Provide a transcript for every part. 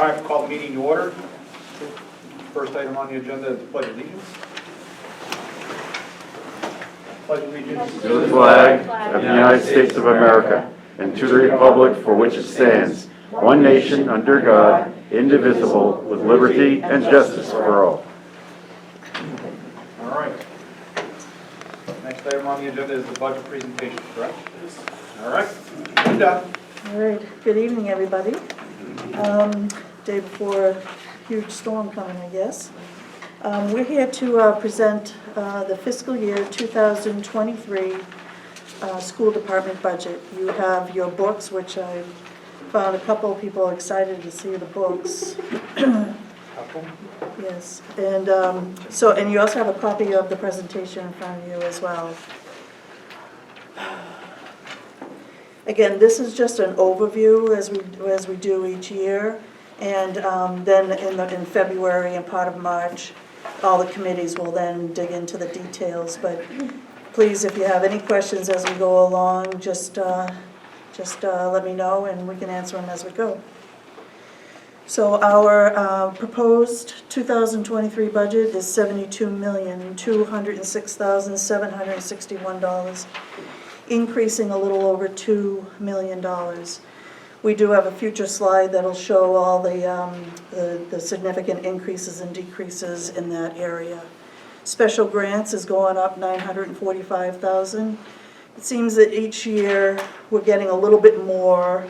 All right, call the meeting to order. First item on the agenda is the Pledge of Allegiance. Pledge of Allegiance. To the flag of the United States of America and to the republic for which it stands, one nation under God, indivisible, with liberty and justice for all. All right. Next item on the agenda is the budget presentation, correct? All right, Linda. All right, good evening, everybody. Day before a huge storm coming, I guess. We're here to present the fiscal year 2023 school department budget. You have your books, which I found a couple of people excited to see the books. Yes, and and you also have a copy of the presentation in front of you as well. Again, this is just an overview as we do each year, and then in February and part of March, all the committees will then dig into the details. But please, if you have any questions as we go along, just let me know and we can answer them as we go. So our proposed 2023 budget is $72,206,761, increasing a little over $2 million. We do have a future slide that'll show all the significant increases and decreases in that area. Special grants is going up $945,000. It seems that each year we're getting a little bit more.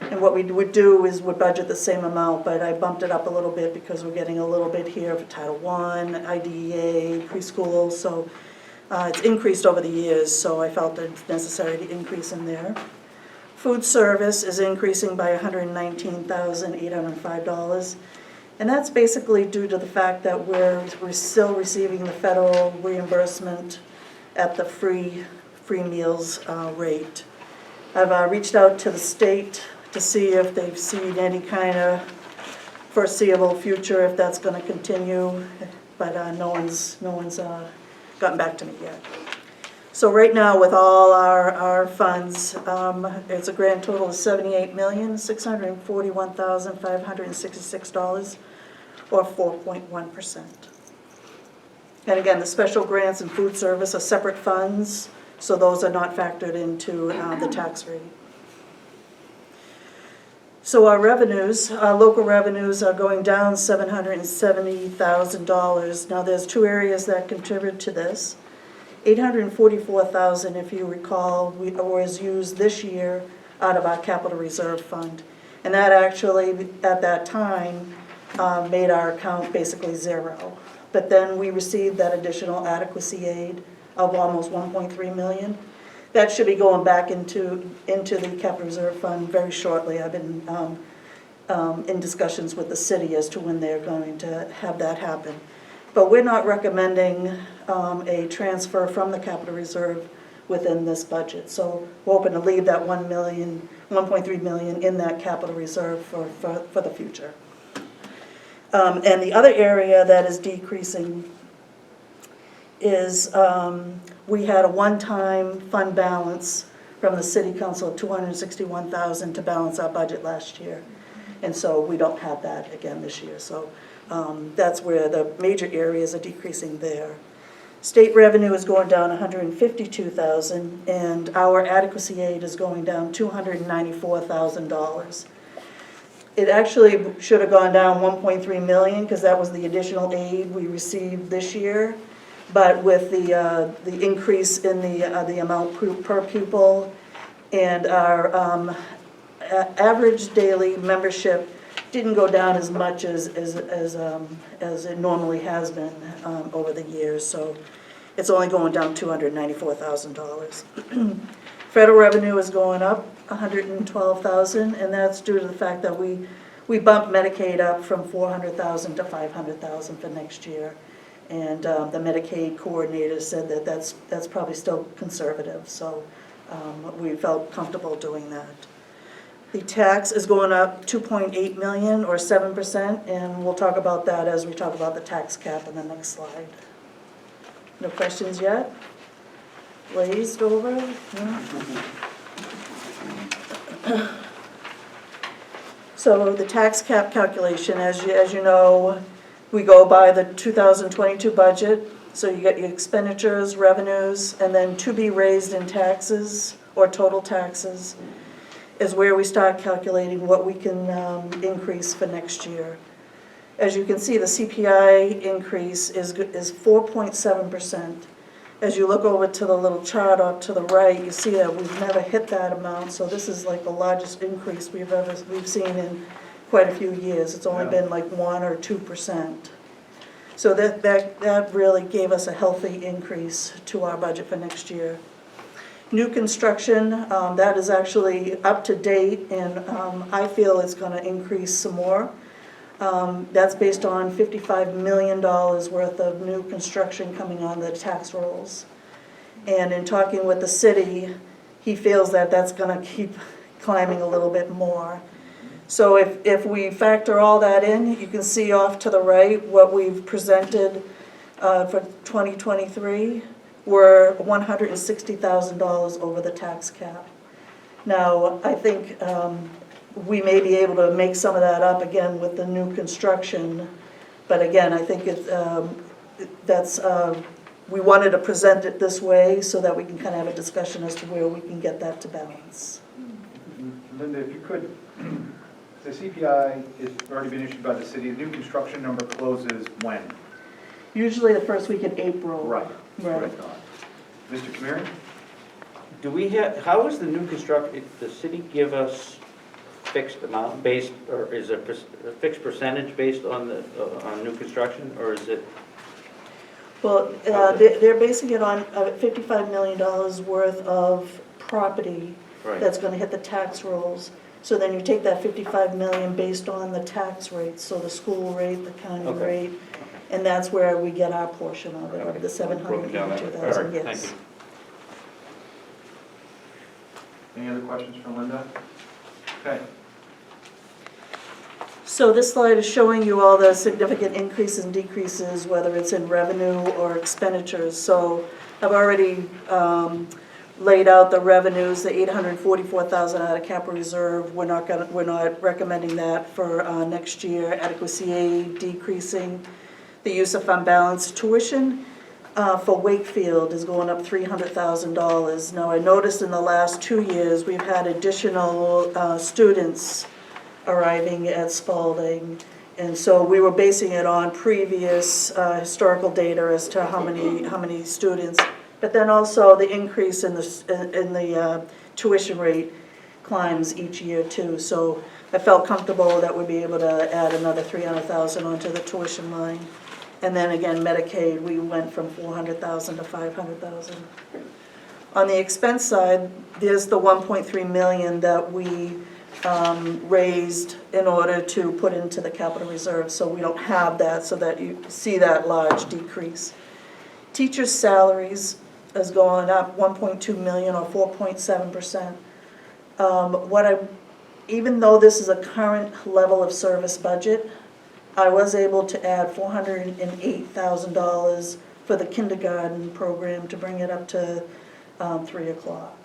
And what we would do is would budget the same amount, but I bumped it up a little bit because we're getting a little bit here for Title I, IDEA, preschool, so it's increased over the years, so I felt it's necessary to increase in there. Food service is increasing by $119,805, and that's basically due to the fact that we're still receiving the federal reimbursement at the free meals rate. I've reached out to the state to see if they've seen any kind of foreseeable future, if that's going to continue, but no one's gotten back to me yet. So right now, with all our funds, it's a grand total of $78,641,566, or 4.1%. And again, the special grants and food service are separate funds, so those are not factored into the tax rate. So our revenues, local revenues are going down $770,000. Now there's two areas that contribute to this. $844,000, if you recall, was used this year out of our capital reserve fund. And that actually, at that time, made our account basically zero. But then we received that additional adequacy aid of almost $1.3 million. That should be going back into the capital reserve fund very shortly. I've been in discussions with the city as to when they're going to have that happen. But we're not recommending a transfer from the capital reserve within this budget. So we're hoping to leave that $1.3 million in that capital reserve for the future. And the other area that is decreasing is we had a one-time fund balance from the city council of $261,000 to balance our budget last year. And so we don't have that again this year. So that's where the major areas are decreasing there. State revenue is going down $152,000, and our adequacy aid is going down $294,000. It actually should have gone down $1.3 million because that was the additional aid we received this year. But with the increase in the amount per pupil and our average daily membership didn't go down as much as it normally has been over the years. So it's only going down $294,000. Federal revenue is going up $112,000, and that's due to the fact that we bumped Medicaid up from $400,000 to $500,000 for next year. And the Medicaid coordinator said that that's probably still conservative, so we felt comfortable doing that. The tax is going up $2.8 million or 7%, and we'll talk about that as we talk about the tax cap in the next slide. No questions yet? Glazed over? No? So the tax cap calculation, as you know, we go by the 2022 budget. So you get your expenditures, revenues, and then to be raised in taxes or total taxes is where we start calculating what we can increase for next year. As you can see, the CPI increase is 4.7%. As you look over to the little chart off to the right, you see that we've never hit that amount, so this is like the largest increase we've seen in quite a few years. It's only been like 1 or 2%. So that really gave us a healthy increase to our budget for next year. New construction, that is actually up to date, and I feel it's going to increase some more. That's based on $55 million worth of new construction coming on the tax rolls. And in talking with the city, he feels that that's going to keep climbing a little bit more. So if we factor all that in, you can see off to the right what we've presented for 2023. We're $160,000 over the tax cap. Now, I think we may be able to make some of that up again with the new construction, but again, I think we wanted to present it this way so that we can kind of have a discussion as to where we can get that to balance. Linda, if you could, the CPI has already been issued by the city. The new construction number closes when? Usually the first week in April. Right. Right. Mr. Kamiri? Do we have, how is the new construction, the city give us fixed amount based, or is it a fixed percentage based on the, on new construction, or is it? Well, they're basing it on $55 million worth of property Right. that's going to hit the tax rolls. So then you take that $55 million based on the tax rates, so the school rate, the county Okay. rate, and that's where we get our portion of it, of the Broken down that way. All right, $782,000, thank yes. you. Any other questions for Linda? Okay. So this slide is showing you all the significant increases and decreases, whether it's in revenue or expenditures. So I've already laid out the revenues, the $844,000 out of capital reserve. We're not recommending that for next year. Adequacy aid decreasing. The use of fund balance tuition for Wakefield is going up $300,000. Now I noticed in the last 2 years we've had additional students arriving at Spalding, and so we were basing it on previous historical data as to how many students. But then also the increase in the tuition rate climbs each year too. So I felt comfortable that we'd be able to add another $300,000 onto the tuition line. And then again, Medicaid, we went from $400,000 to $500,000. On the expense side, there's the $1.3 million that we raised in order to put into the capital reserve. So we don't have that, so that you see that large decrease. Teachers' salaries is going up $1.2 million or 4.7%. Even though this is a current level of service budget, I was able to add $408,000 for the kindergarten program to bring it up to 3 o'clock.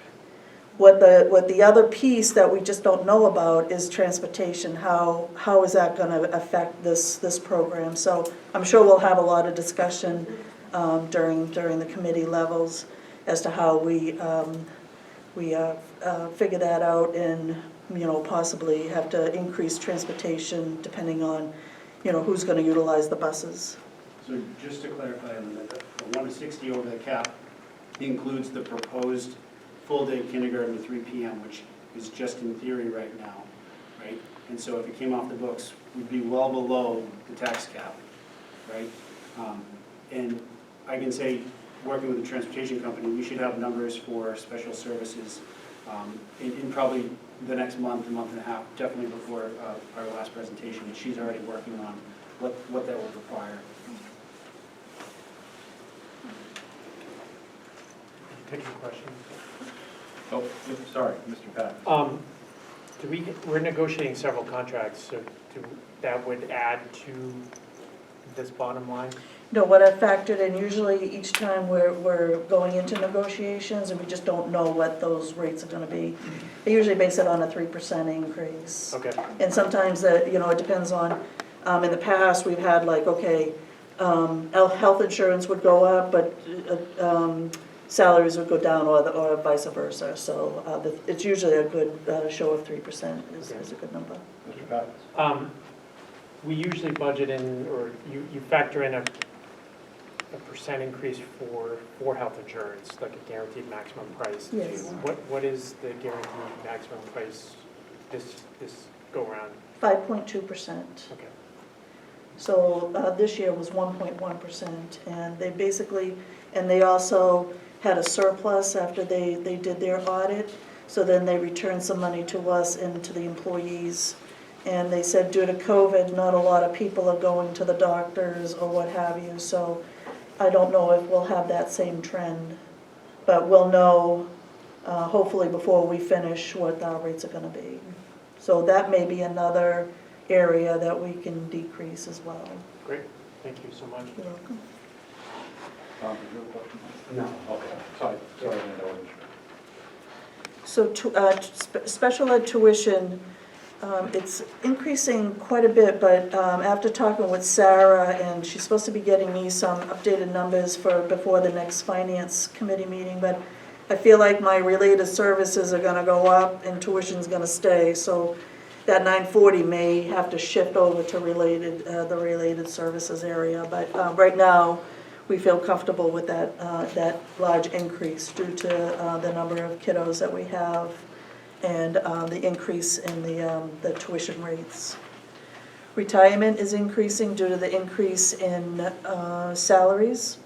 What the other piece that we just don't know about is transportation. How is that going to affect this program? So I'm sure we'll have a lot of discussion during the committee levels as to how we figure that out, and possibly have to increase transportation depending on who's going to utilize the buses. So just to clarify, Linda, the 160 over the cap includes the proposed full-day kindergarten to 3 p.m., which is just in theory right now, right? And so if it came off the books, we'd be well below the tax cap, right? And I can say, working with the transportation company, we should have numbers for special services in probably the next month and a half, definitely before our last presentation. And she's already working on what that would require. Take your question. Oh, sorry, Mr. Pat. We're negotiating several contracts, so that would add to this bottom line? No, what I factored in, usually each time we're going into negotiations and we just don't know what those rates are gonna be. I usually base it on a 3% increase. Okay, And sometimes, it depends on, in the past, we've had like, okay, health insurance would go up, but salaries would go down or vice versa. So it's usually a good show of 3% is a good number. Mr. Cox? we usually budget in, or you factor in a percent increase for health insurance, like a guaranteed maximum price. Yes. What is the guaranteed maximum price this go around? 5.2%. Okay. So this year was 1.1%, and they basically, and they also had a surplus after they did their audit, so then they returned some money to us and to the employees. And they said due to COVID, not a lot of people are going to the doctors or what have you, so I don't know if we'll have that same trend. But we'll know, hopefully before we finish, what our rates are gonna be. So that may be another area that we can decrease as well. Great, thank you so much. You're welcome. Tom, did you have a question? No. Okay, sorry, Amanda, I wasn't sure. So special ed tuition, it's increasing quite a bit, but after talking with Sarah, and she's supposed to be getting me some updated numbers before the next finance committee meeting, but I feel like my related services are gonna go up and tuition's gonna stay, so that 940 may have to shift over to the related services area, but right now, we feel comfortable with that large increase due to the number of kiddos that we have and the increase in the tuition rates. Retirement is increasing due to the increase in salaries.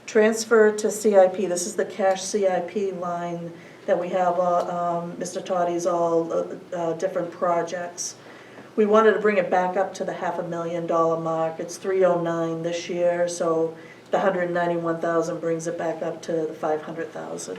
Transfer to CIP, this is the cash CIP line that we have, Mr. Toddy's all different projects. We wanted to bring it back up to the $500,000 mark. It's 309 this year, so the 191,000 brings it back up to the 500,000.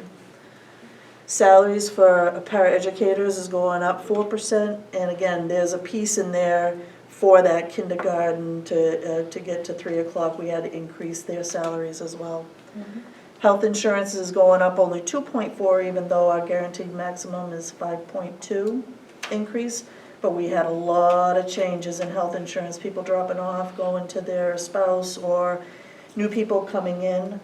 Salaries for paraeducators is going up 4%, and again, there's a piece in there for that kindergarten to get to 3 o'clock. We had to increase their salaries as well. Mm-hmm. Health insurance is going up only 2.4, even though our guaranteed maximum is 5.2 increase. But we had a lot of changes in health insurance, people dropping off, going to their spouse, or new people coming in.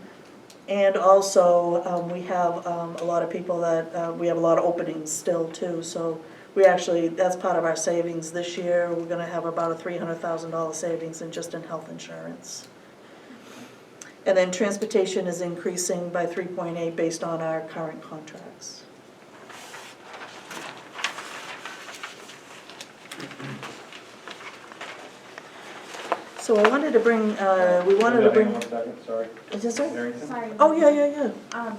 And also, we have a lot of people that, we have a lot of openings still too. So we actually, that's part of our savings this year. We're gonna have about a $300,000 savings just in health insurance. And then transportation is increasing by 3.8 based on our current contracts. So I wanted to bring, we wanted to bring, One second, sorry. is this it? Harrington? Sorry. Oh, yeah.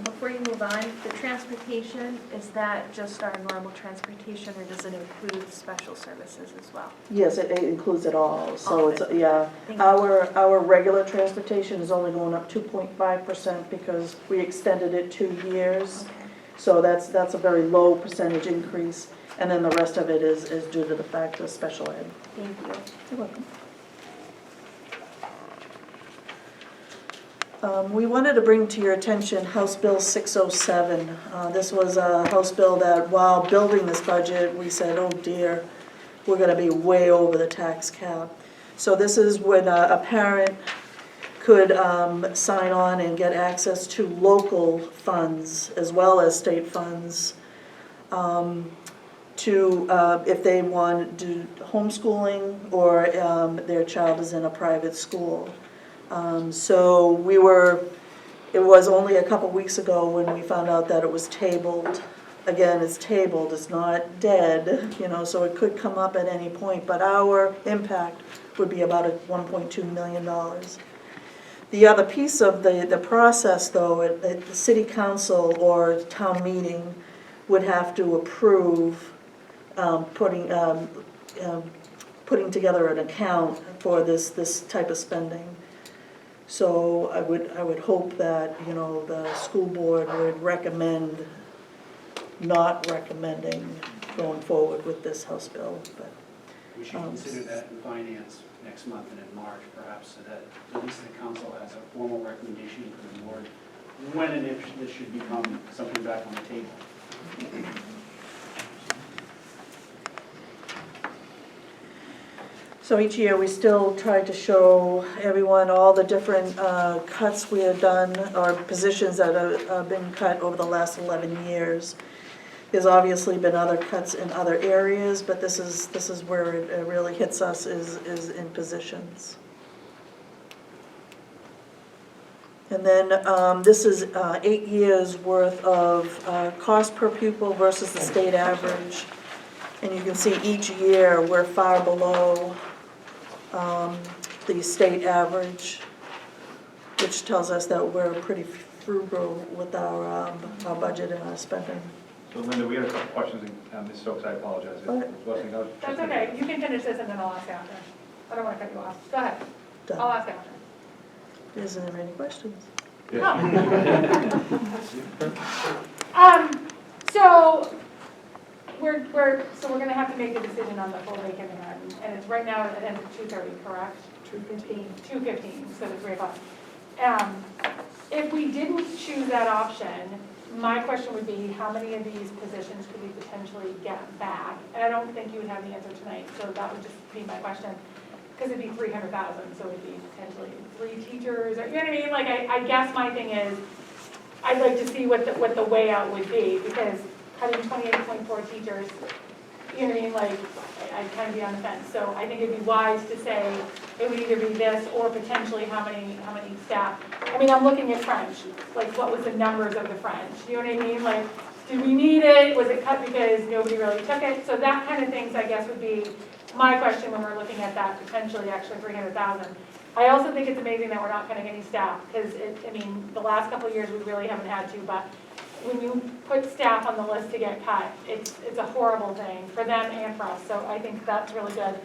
Before you move on, the transportation, is that just our normal transportation, or does it include special services as well? Yes, it includes it all, so All it's, of it. yeah. Thank you. Our regular transportation is only going up 2.5% because we extended it 2 years. Okay. So that's a very low percentage increase, and then the rest of it is due to the fact of special ed. Thank you. You're welcome. We wanted to bring to your attention House Bill 607. This was a House bill that while building this budget, we said, oh dear, we're gonna be way over the tax cap. So this is when a parent could sign on and get access to local funds as well as state funds if they want to do homeschooling or their child is in a private school. So it was only a couple weeks ago when we found out that it was tabled. Again, it's tabled, it's not dead, so it could come up at any point, but our impact would be about $1.2 million. The other piece of the process, though, the city council or town meeting would have to approve putting together an account for this type of spending. So I would hope that, the school board would recommend not recommending going forward with this House bill. But We should consider that in finance next month and in March, perhaps, so that at least the council has a formal recommendation from the board when and if this should become something back on the table. So each year, we still try to show everyone all the different cuts we have done, or positions that have been cut over the last 11 years. There's obviously been other cuts in other areas, but this is where it really hits us, is in positions. And then this is 8 years' worth of cost per pupil versus the state average. And you can see each year, we're far below the state average, which tells us that we're pretty frugal with our budget and our spending. So Linda, we had a couple questions, and Ms. Stokes, I apologize. Go ahead. That's okay, you can finish this and then I'll ask after. I don't want to cut you off. Go ahead. I'll Done. ask after. Isn't there any questions? So we're gonna have to make a decision on the full day kindergarten, and it's right now, it ends at 2:30, correct? 2:15, so the 3 o'clock. If we didn't choose that option, my question would be, how many of these positions could we potentially get back? And I don't think you would have the answer tonight, so that would just be my question. Because it'd be 300,000, so it'd be potentially 3 teachers, or, you know what I mean? Like, I guess my thing is, I'd like to see what the way out would be, because cutting 28.4 teachers, you know what I mean, like, I'd kind of be on the fence. So I think it'd be wise to say it would either be this or potentially how many staff. I mean, I'm looking at French, like what was the numbers of the French, you know what I mean? Like, did we need it? Was it cut because nobody really took it? So that kind of things, I guess, would be my question when we're looking at that, potentially actually 300,000. I also think it's amazing that we're not cutting any staff, because I mean, the last couple of years we really haven't had to, but when you put staff on the list to get cut, it's a horrible thing for them and for us, so I think that's really good.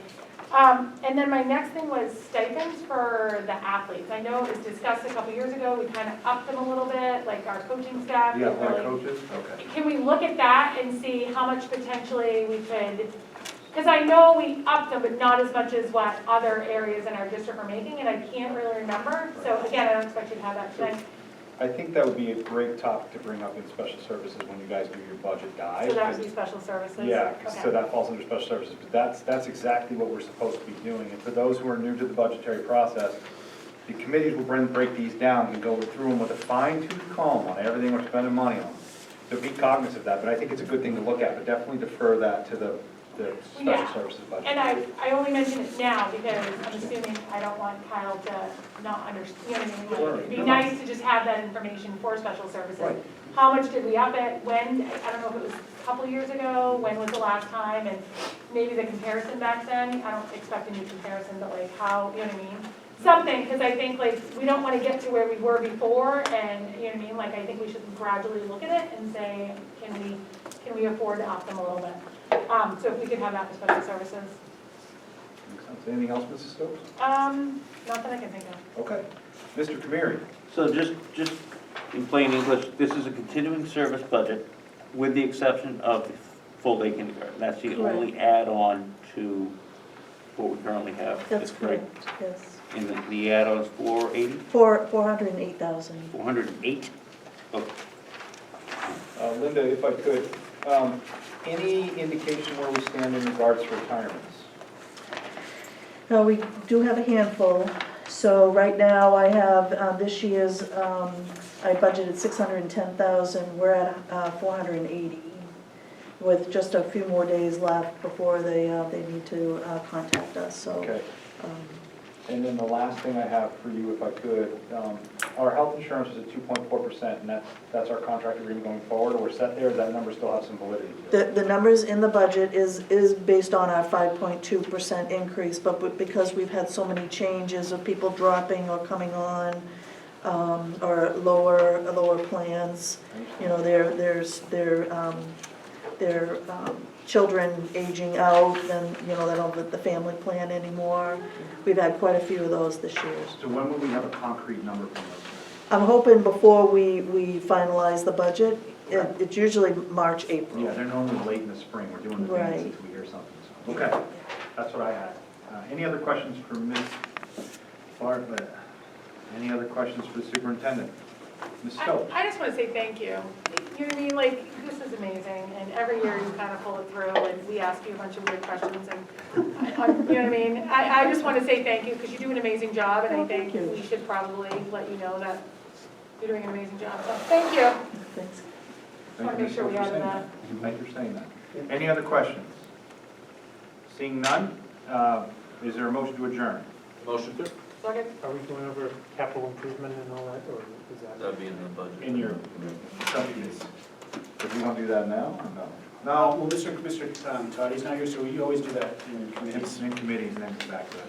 And then my next thing was stipends for the athletes. I know it was discussed a couple years ago, we kind of upped them a little bit, like our coaching staff. Yeah, didn't like really- coaches, okay. Can we look at that and see how much potentially we could, because I know we upped them, but not as much as what other areas in our district are making, and I can't really remember. So again, I don't expect you to have that tonight. I think that would be a great topic to bring up in special services when you guys do your budget guide. So that would be special services? Yeah, Okay. so that falls under special services, but that's exactly what we're supposed to be doing. And for those who are new to the budgetary process, the committees will break these down and go through them with a fine-tooth comb on everything we're spending money on. So be cognizant of that, but I think it's a good thing to look at, but definitely defer that to the special Yeah. services budget. And I only mention it now because I'm assuming I don't want Kyle to not understand, you know what I mean? Like, it'd be nice to just have that information for special services. Right. How much did we up it? When? I don't know if it was a couple of years ago, when was the last time? And maybe the comparison back then, I don't expect a new comparison, but like how, you know what I mean? Something, because I think like, we don't want to get to where we were before, and you know what I mean? Like, I think we should gradually look at it and say, can we afford to up them a little bit? So if we could have that for special services. Makes sense. Anything else, Mrs. Stokes? Not that I can think of. Okay. Mr. Kamiri? So just in plain English, this is a continuing service budget with the exception of the full-day kindergarten. That's the only add-on to what we currently have. That's correct. correct, yes. And the add-on is 480? 408,000. 408? Okay. Linda, if I could, any indication where we stand in regards to retirements? Now, we do have a handful. So right now, I have this year's, I budgeted 610,000. We're at 480, with just a few more days left before they need to contact us. So. Okay. And then the last thing I have for you, if I could, our health insurance is at 2.4%, and that's our contract agreement going forward, or we're set there, does that number still have some validity to it? The numbers in the budget is based on our 5.2% increase, but because we've had so many changes of people dropping or coming on, or lower plans, you know, their children aging out, then, you know, they don't have the family plan anymore. We've had quite a few of those this year. So when will we have a concrete number from those? I'm hoping before we finalize the budget, it's usually March, April. Yeah, they're normally late in the spring, we're doing the dance Right. until we hear something, so. Okay, That's what I had. Any other questions for Ms. Bartlett? Any other questions for the superintendent? Ms. Stokes? I just want to say thank you. You know what I mean, like, this is amazing, and every year you kind of pull it through, and we ask you a bunch of weird questions, and, you know what I mean? I just want to say thank you, because you do an amazing job, and I think we should probably let you know that you're doing an amazing job, so thank you. Thanks. Just want to make sure we added that. Thank you for saying that. Any other questions? Seeing none, is there a motion to adjourn? Motion to? Second? Are we going over capital improvement and all that, or is that? That'd be in the budget. In your subcommittees. If you want to do that now, or no? Well, Mr. Toddy's not here, so we always do that in It's committees. in committees and then come back to it.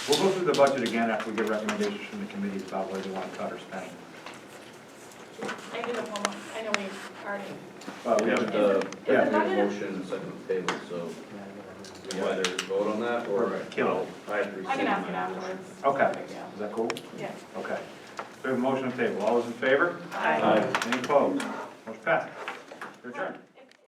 We'll go through the budget again after we get recommendations from the committees about where they want to cut or spend. I did a homework, I know we already. We have Is the, it we have budget? a motion and second table, so we either vote on that or Kill I have to I can rescind ask it my afterwards. Okay. No big deal. Is that cool? Yeah. Okay. So we have a motion on the table. All those in favor? Aye. Any opposed? Motion passed. Your turn.